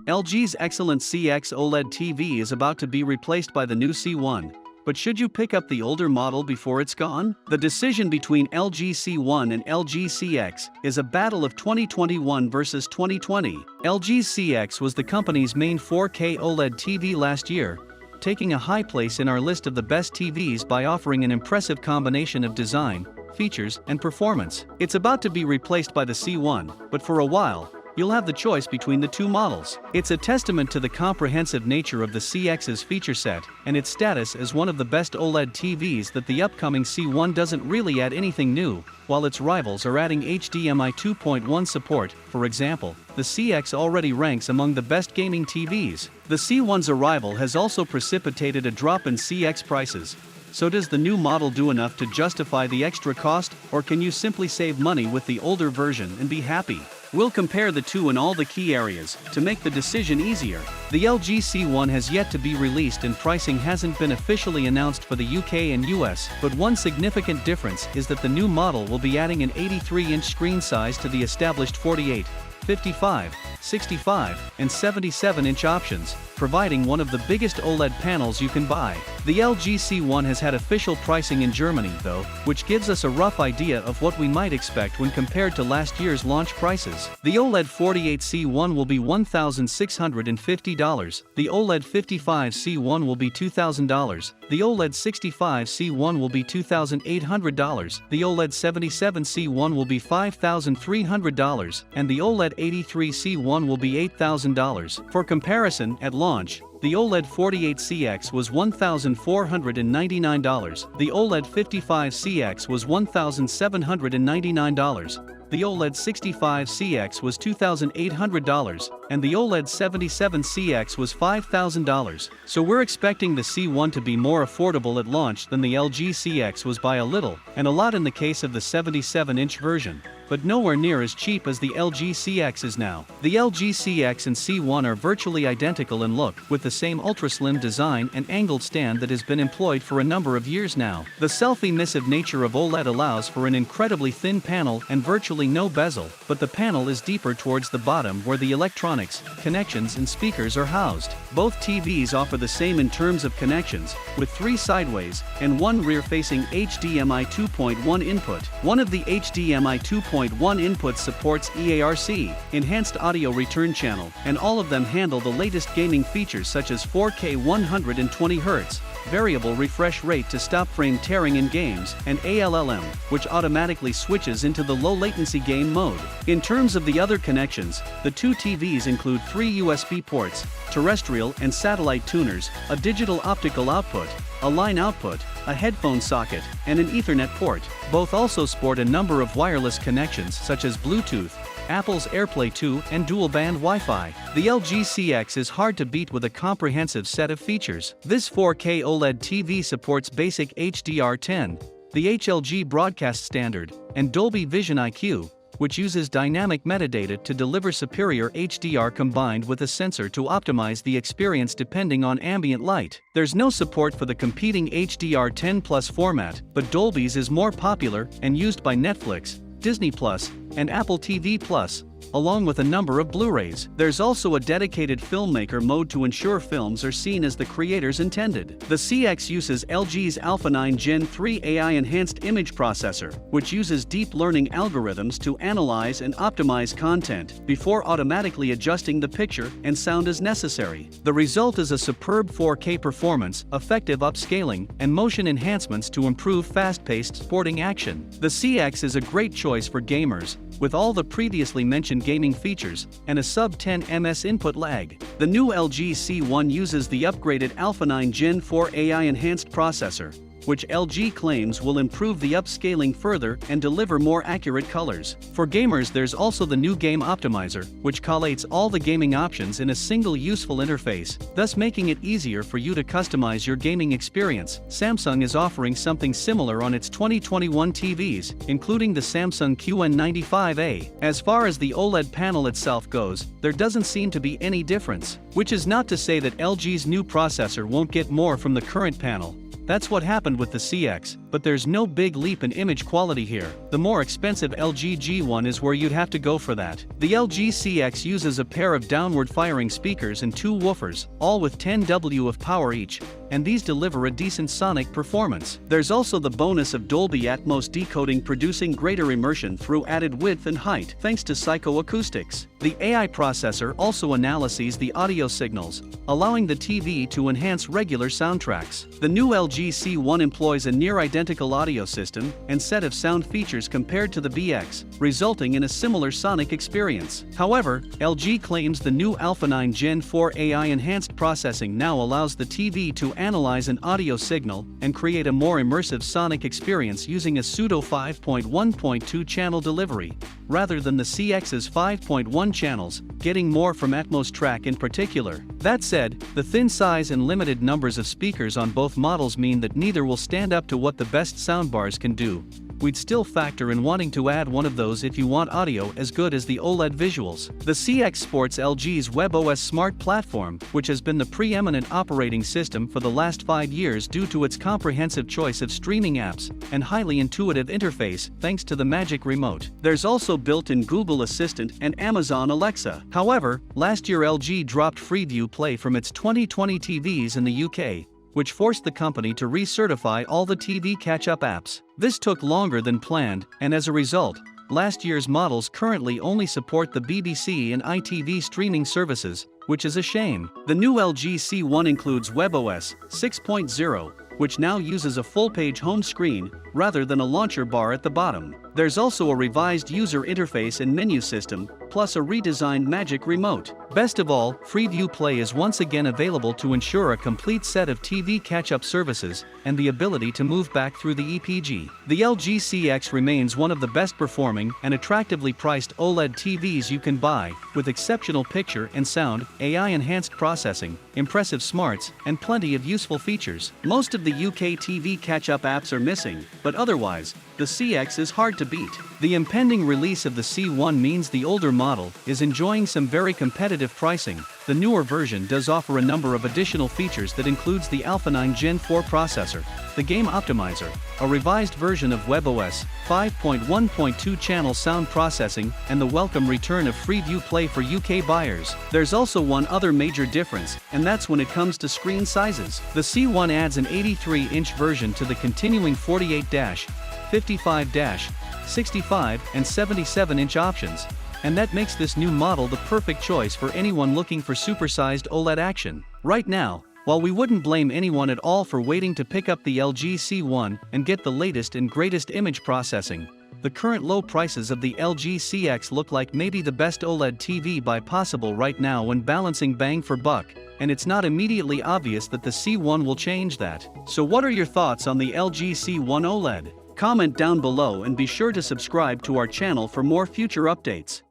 LG's excellent CX OLED TV is about to be replaced by the new C1. But should you pick up the older model before it's gone? The decision between LG C1 and LG CX is a battle of 2021 versus 2020. LG's CX was the company's main 4K OLED TV last year, taking a high place in our list of the best TVs by offering an impressive combination of design, features, and performance. It's about to be replaced by the C1, but for a while, you'll have the choice between the two models. It's a testament to the comprehensive nature of the CX's feature set and its status as one of the best OLED TVs that the upcoming C1 doesn't really add anything new, while its rivals are adding HDMI 2.1 support. For example, the CX already ranks among the best gaming TVs. The C1's arrival has also precipitated a drop in CX prices. So does the new model do enough to justify the extra cost, or can you simply save money with the older version and be happy? We'll compare the two in all the key areas to make the decision easier. The LG C1 has yet to be released and pricing hasn't been officially announced for the UK and US, but one significant difference is that the new model will be adding an 83-inch screen size to the established 48, 55, 65, and 77-inch options, providing one of the biggest OLED panels you can buy. The LG C1 has had official pricing in Germany, though, which gives us a rough idea of what we might expect when compared to last year's launch prices. The OLED 48 C1 will be $1,650, the OLED 55 C1 will be $2,000, the OLED 65 C1 will be $2,800, the OLED 77 C1 will be $5,300, and the OLED 83 C1 will be $8,000. For comparison, at launch, the OLED 48 CX was $1,499, the OLED 55 CX was $1,799, the OLED 65 CX was $2,800, and the OLED 77 CX was $5,000. So we're expecting the C1 to be more affordable at launch than the LG CX was by a little, and a lot in the case of the 77-inch version, but nowhere near as cheap as the LG CX is now. The LG CX and C1 are virtually identical in look, with the same ultra-slim design and angled stand that has been employed for a number of years now. The self-emissive nature of OLED allows for an incredibly thin panel and virtually no bezel, but the panel is deeper towards the bottom where the electronics, connections and speakers are housed. Both TVs offer the same in terms of connections, with 3 sideways and 1 rear-facing HDMI 2.1 input. One of the HDMI 2.1 inputs supports EARC, Enhanced Audio Return Channel, and all of them handle the latest gaming features such as 4K 120Hz, variable refresh rate to stop frame tearing in games, and ALLM, which automatically switches into the low-latency game mode. In terms of the other connections, the two TVs include 3 USB ports, terrestrial and satellite tuners, a digital optical output, a line output, a headphone socket, and an Ethernet port. Both also sport a number of wireless connections such as Bluetooth, Apple's AirPlay 2, and dual-band Wi-Fi. The LG CX is hard to beat with a comprehensive set of features. This 4K OLED TV supports basic HDR10, the HLG broadcast standard, and Dolby Vision IQ, which uses dynamic metadata to deliver superior HDR combined with a sensor to optimize the experience depending on ambient light. There's no support for the competing HDR10 Plus format, but Dolby's is more popular and used by Netflix, Disney Plus, and Apple TV Plus, along with a number of Blu-rays. There's also a dedicated filmmaker mode to ensure films are seen as the creators intended. The CX uses LG's Alpha 9 Gen 3 AI-enhanced image processor, which uses deep learning algorithms to analyze and optimize content before automatically adjusting the picture and sound as necessary. The result is a superb 4K performance, effective upscaling, and motion enhancements to improve fast-paced sporting action. The CX is a great choice for gamers, with all the previously mentioned gaming features, and a sub-10 ms input lag. The new LG C1 uses the upgraded Alpha 9 Gen 4 AI-enhanced processor, which LG claims will improve the upscaling further and deliver more accurate colors. For gamers, there's also the new Game Optimizer, which collates all the gaming options in a single useful interface, thus making it easier for you to customize your gaming experience. Samsung is offering something similar on its 2021 TVs, including the Samsung QN95A. As far as the OLED panel itself goes, there doesn't seem to be any difference, which is not to say that LG's new processor won't get more from the current panel. That's what happened with the CX, but but there's no big leap in image quality here. The more expensive LG G1 is where you'd have to go for that. The LG CX uses a pair of downward-firing speakers and 2 woofers, all with 10 W of power each, and these deliver a decent sonic performance. There's also the bonus of Dolby Atmos decoding, producing greater immersion through added width and height thanks to psychoacoustics. The AI processor also analyzes the audio signals, allowing the TV to enhance regular soundtracks. The new LG C1 employs a near-identical audio system and set of sound features compared to the BX, resulting in a similar sonic experience. However, LG claims the new Alpha 9 Gen 4 AI-enhanced processing now allows the TV to analyze an audio signal and create a more immersive sonic experience using a pseudo 5.1.2 channel delivery, rather than the CX's 5.1 channels, getting more from Atmos track in particular. That said, the thin size and limited numbers of speakers on both models mean that neither will stand up to what the best soundbars can do. We'd still factor in wanting to add one of those if you want audio as good as the OLED visuals. The CX sports LG's WebOS smart platform, which has been the preeminent operating system for the last 5 years due to its comprehensive choice of streaming apps and highly intuitive interface thanks to the Magic Remote. There's also built-in Google Assistant and Amazon Alexa. However, last year LG dropped Freeview Play from its 2020 TVs in the UK, which forced the company to recertify all the TV catch-up apps. This took longer than planned, and as a result, last year's models currently only support the BBC and ITV streaming services, which is a shame. The new LG C1 includes WebOS 6.0, which now uses a full-page home screen rather than a launcher bar at the bottom. There's also a revised user interface and menu system, plus a redesigned Magic Remote. Best of all, Freeview Play is once again available to ensure a complete set of TV catch-up services and the ability to move back through the EPG. The LG CX remains one of the best performing and attractively priced OLED TVs you can buy, with exceptional picture and sound, AI-enhanced processing, impressive smarts, and plenty of useful features. Most of the UK TV catch-up apps are missing, but otherwise, the CX is hard to beat. The impending release of the C1 means the older model is enjoying some very competitive pricing. The newer version does offer a number of additional features that includes the Alpha 9 Gen 4 processor, the Game Optimizer, a revised version of WebOS 5.1.2 channel sound processing, and the welcome return of Freeview Play for UK buyers. There's also one other major difference, and that's when it comes to screen sizes. The C1 adds an 83-inch version to the continuing 48-, 55-, 65, and 77-inch options, and that makes this new model the perfect choice for anyone looking for supersized OLED action. Right now, while we wouldn't blame anyone at all for waiting to pick up the LG C1 and get the latest and greatest image processing, the current low prices of the LG CX look like maybe the best OLED TV buy possible right now when balancing bang for buck, and it's not immediately obvious that the C1 will change that. So what are your thoughts on the LG C1 OLED? Comment down below and be sure to subscribe to our channel for more future updates.